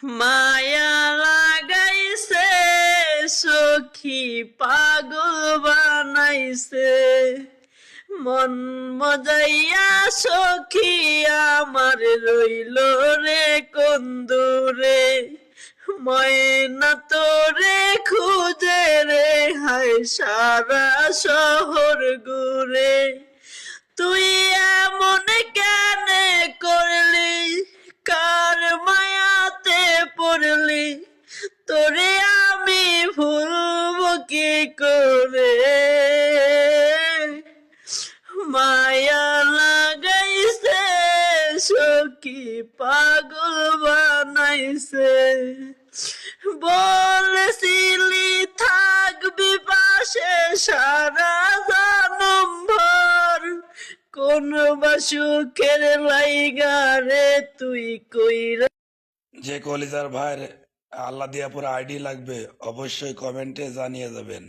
মায়া লাগাইছে সখী পাগল বানাইছে মন মজাইয়া সখী আমার রইল রে কোন দূরে ময়না তোরে খুঁজে রে হায় সারা শহর ঘুরে তুই এমন কেন করলি কার মায়াতে পড়লি তোরে আমি ভুলব কি করে মায়া লাগাইছে সখী পাগল বানাইছে বলেছিলি থাকবি পাশে সারা জনম ভর কোন বা সুখের লাইগা রে তুই কইরা। যে কলিজার ভাইয়ের আল্লাহ দিয়া পুরো আইডি লাগবে অবশ্যই কমেন্টে জানিয়ে যাবেন।